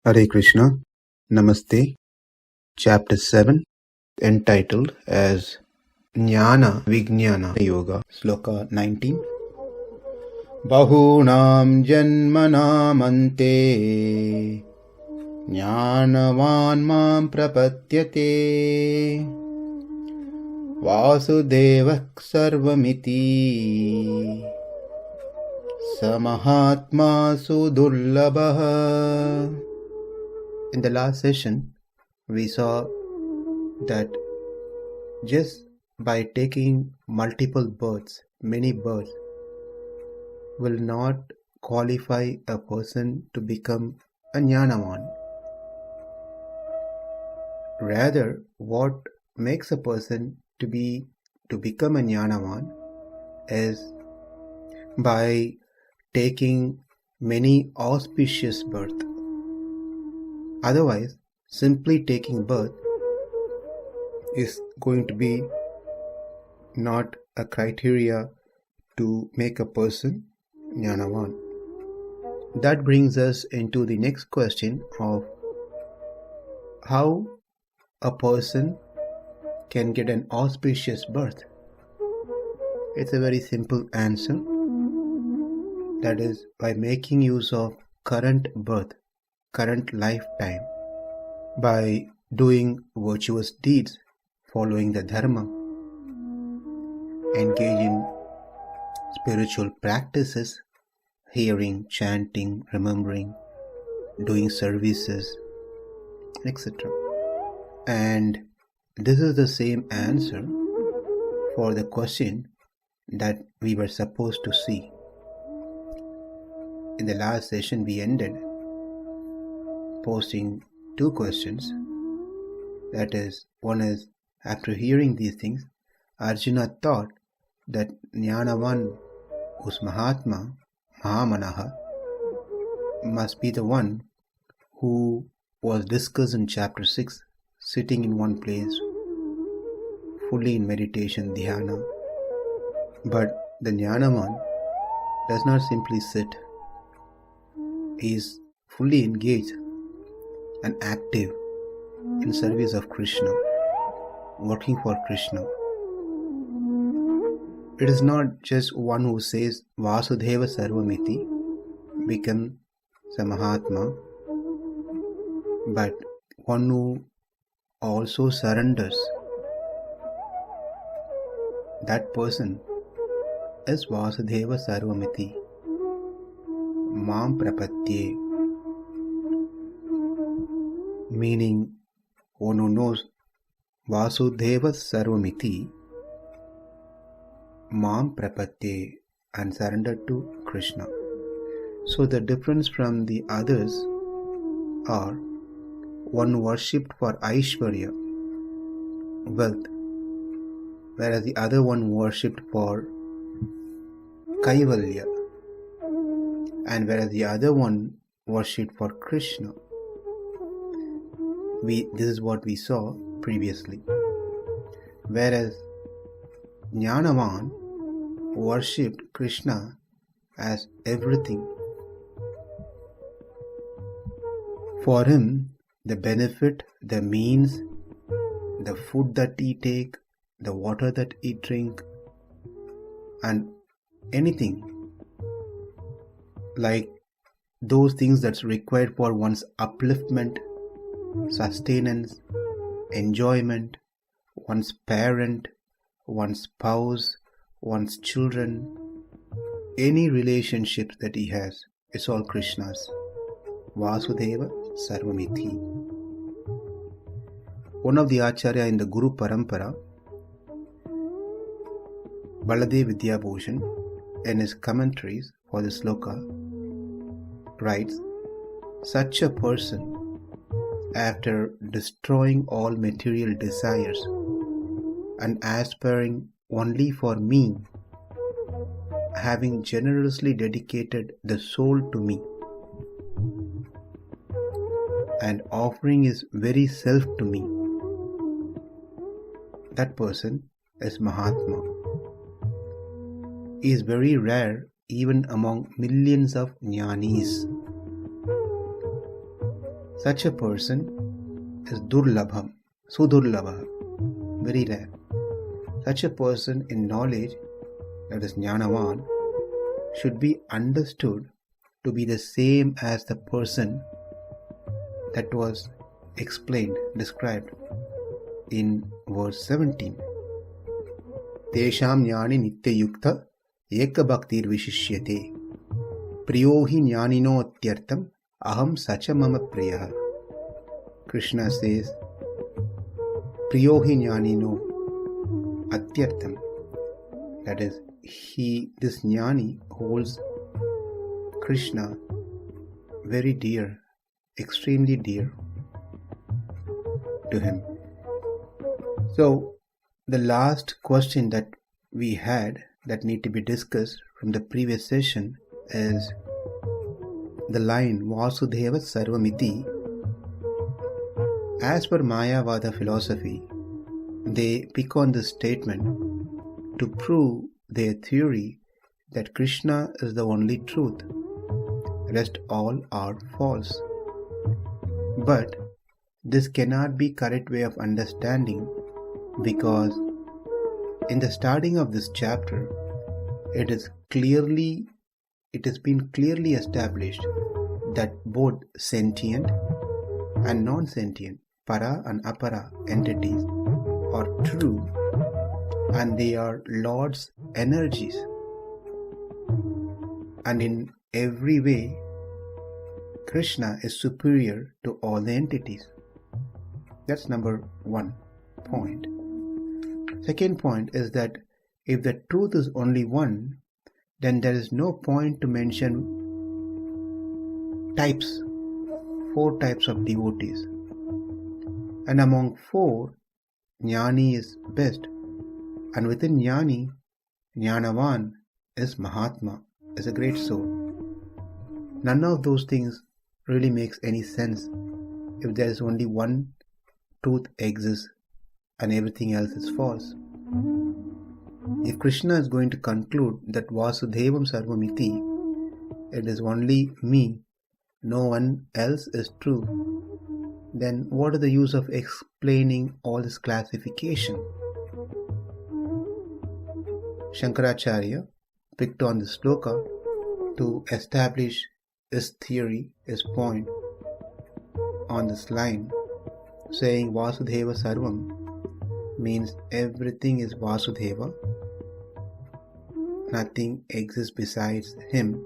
Hare Krishna, Namaste, Chapter 7, entitled as Jnana Vijnana Yoga, Sloka 19. bahūnāṁ janmanām ante jñānavān māṁ prapadyate vāsudevaḥ sarvamiti sa mahātmā su-durlabhaḥ. In the last session, we saw that just by taking multiple births, many births, will not qualify a person to become a jñānavān. Rather, what makes a person to become a jñānavān is by taking many auspicious births. Otherwise, simply taking birth is going to be not a criteria to make a person jñānavān. That brings us into the next question of how a person can get an auspicious birth. It's a very simple answer. That is by making use of current birth, current lifetime, by doing virtuous deeds, following the dharma, engage in spiritual practices, hearing, chanting, remembering, doing services, etc. And this is the same answer for the question that we were supposed to see. In the last session, we ended posting two questions. That is, one is, after hearing these things, Arjuna thought that jñānavān, whose mahātmā, mahāmanaha, must be the one who was discussed in chapter 6, sitting in one place, fully in meditation, dhyana. But the jñānavān does not simply sit. He is fully engaged and active in service of Krishna, working for Krishna. It is not just one who says vāsudevaḥ sarvamiti, becomes a mahātmā, but one who also surrenders. That person is vāsudevaḥ sarvamiti, māṁ prapadyate, meaning one who knows vāsudevaḥ sarvamiti, māṁ prapadyate, and surrender to Krishna. So the difference from the others are one worshipped for Aishwarya, wealth, whereas the other one worshipped for Kaivalya, and whereas the other one worshipped for Krishna. This is what we saw previously. Whereas jñānavān worshipped Krishna as everything. For him, the benefit, the means, the food that he take, the water that he drink, and anything like those things that's required for one's upliftment, sustenance, enjoyment, one's parent, one's spouse, one's children, any relationships that he has, it's all Krishna's. Vāsudevaḥ sarvamiti. One of the Acharya in the Guru Parampara, Baladev Vidyabhushan, in his commentaries for the sloka, writes, such a person, after destroying all material desires and aspiring only for me, having generously dedicated the soul to me and offering his very self to me, that person is mahātmā. He is very rare even among millions of jñānis. Such a person is durlabham, su-durlabhaḥ, very rare. Such a person in knowledge, that is jñānavān, should be understood to be the same as the person that was explained, described in verse 17. Tesham jnāni nityayukta eka bhaktir vishishyate priyo hi jnānino atyartam aham sacha mama priyah. Krishna says, priyo hi jnānino atyartam, that is, this jnani holds Krishna very dear, extremely dear to him. So, the last question that we had that need to be discussed from the previous session is the line vāsudevaḥ sarvamiti. As per Mayavada philosophy, they pick on this statement to prove their theory that Krishna is the only truth, rest all are false. But this cannot be correct way of understanding, because in the starting of this chapter, it has been clearly established that both sentient and non-sentient, para and apara entities are true, and they are Lord's energies, and in every way Krishna is superior to all the entities. That's number 1 point. Second point is that if the truth is only one, then there is no point to mention types, 4 types of devotees. And among 4, jnani is best, and within jnani, jñānavān is mahātmā, is a great soul. None of those things really makes any sense if there is only one truth exists and everything else is false. If Krishna is going to conclude that vāsudevaḥ sarvamiti, it is only me, no one else is true, then what is the use of explaining all this classification? Shankaracharya picked on the Sloka to establish his theory, his point on this line, saying vāsudevaḥ sarvam means everything is Vasudeva, nothing exists besides him,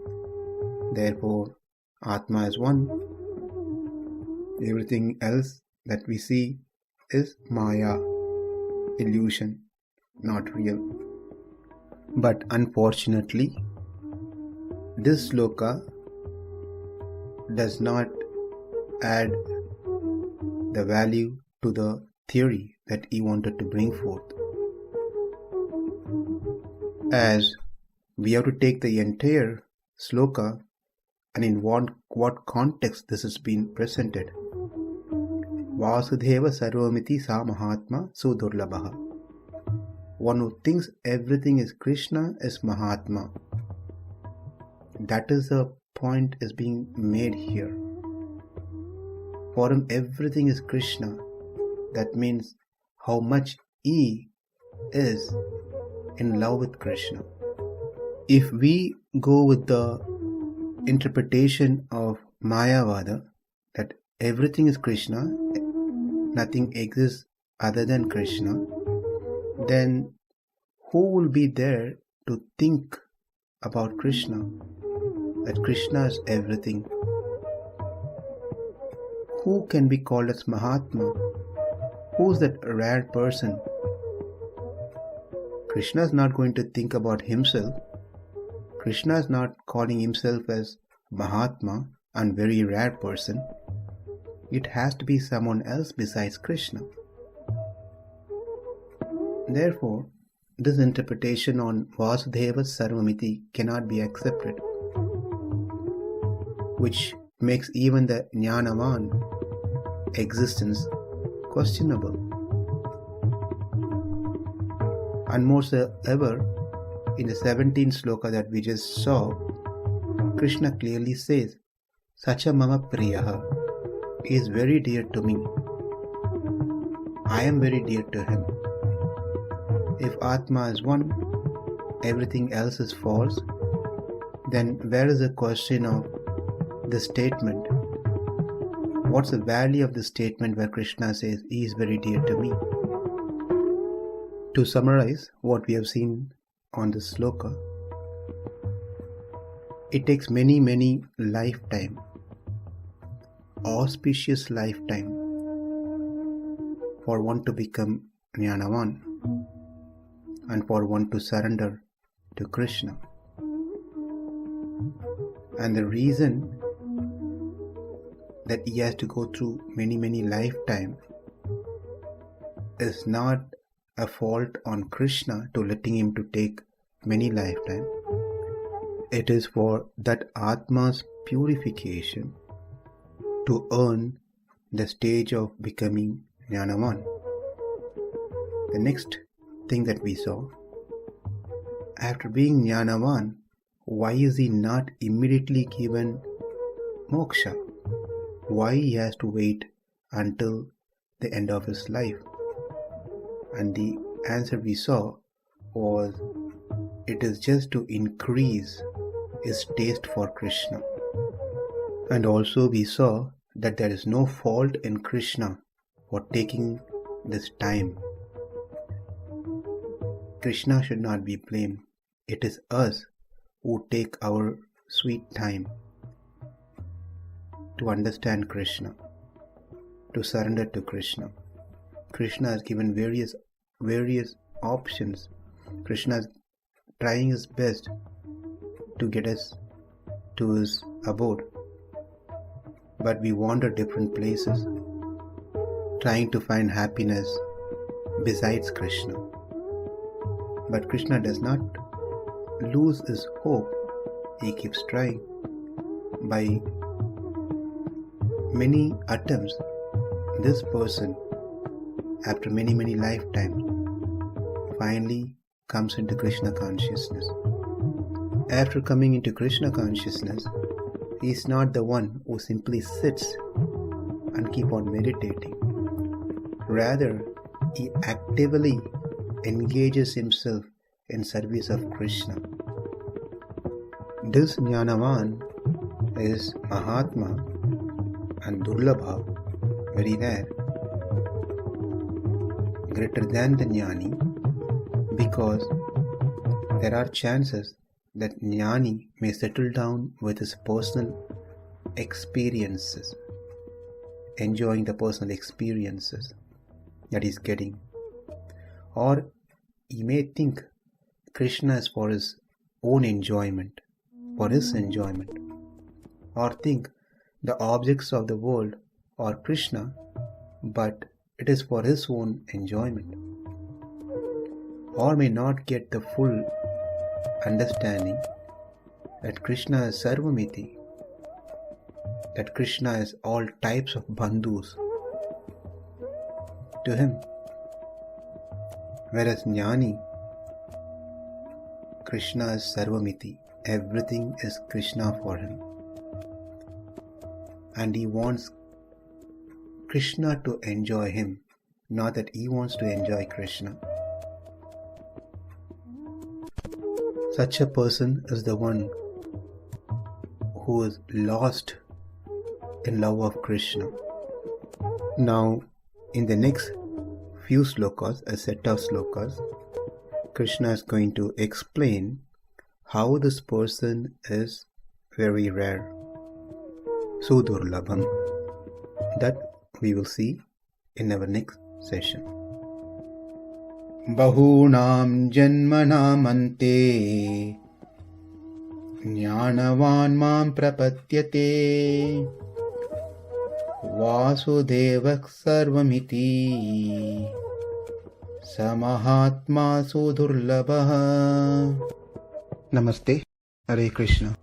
therefore Atma is one. Everything else that we see is Maya, illusion, not real. But unfortunately, this sloka does not add the value to the theory that he wanted to bring forth. As we have to take the entire sloka and in what context this has been presented. Vāsudevaḥ sarvamiti sa mahātmā su-durlabhaḥ. One who thinks everything is Krishna is mahātmā. That is the point is being made here. For him everything is Krishna. That means how much he is in love with Krishna. If we go with the interpretation of Mayavada, that everything is Krishna, nothing exists other than Krishna, then who will be there to think about Krishna? That Krishna is everything. Who can be called as mahātmā? Who is that rare person? Krishna is not going to think about himself. Krishna is not calling himself as mahātmā and very rare person. It has to be someone else besides Krishna. Therefore, this interpretation on Vāsudevaḥ sarvamiti cannot be accepted, which makes even the jñānavān existence questionable. And more so ever, in the 17th sloka that we just saw, Krishna clearly says, Sacha mama priyaha. He is very dear to me. I am very dear to him. If Atma is one, everything else is false, then where is the question of the statement? What's the value of the statement where Krishna says he is very dear to me? To summarize what we have seen on this sloka, it takes many lifetime, auspicious lifetime, for one to become jñānavān and for one to surrender to Krishna. And the reason that he has to go through many lifetime is not a fault on Krishna to letting him to take many lifetime. It is for that Atma's purification to earn the stage of becoming jñānavān. The next thing that we saw, after being jñānavān, why is he not immediately given moksha? Why he has to wait until the end of his life? And the answer we saw was, it is just to increase his taste for Krishna. And also we saw that there is no fault in Krishna for taking this time. Krishna should not be blamed. It is us who take our sweet time to understand Krishna, to surrender to Krishna. Krishna has given various options. Krishna is trying his best to get us to his abode. But we wander different places, trying to find happiness besides Krishna. But Krishna does not lose his hope. He keeps trying. By many attempts, this person, after many lifetimes, finally comes into Krishna consciousness. After coming into Krishna consciousness, he is not the one who simply sits and keep on meditating. Rather, he actively engages himself in service of Krishna. This jñānavān is mahātmā and su-durlabhaḥ, very rare, greater than the jnani, because there are chances that jnani may settle down with his personal experiences, enjoying the personal experiences that he's getting. Or he may think Krishna is for his own enjoyment, for his enjoyment, or think the objects of the world are Krishna, but it is for his own enjoyment. Or may not get the full understanding that Krishna is sarvam, that Krishna is all types of bandhus to him. Whereas jnani, Krishna is sarvam, everything is Krishna for him. And he wants Krishna to enjoy him, not that he wants to enjoy Krishna. Such a person is the one who is lost in love of Krishna. Now, in the next few slokas, a set of slokas, Krishna is going to explain how this person is very rare, su-durlabhaḥ. That we will see in our next session. bahūnāṁ janmanām ante jñānavān māṁ prapadyate vāsudevaḥ sarvamiti sa mahātmā su-durlabhaḥ. Namaste. Hare Krishna.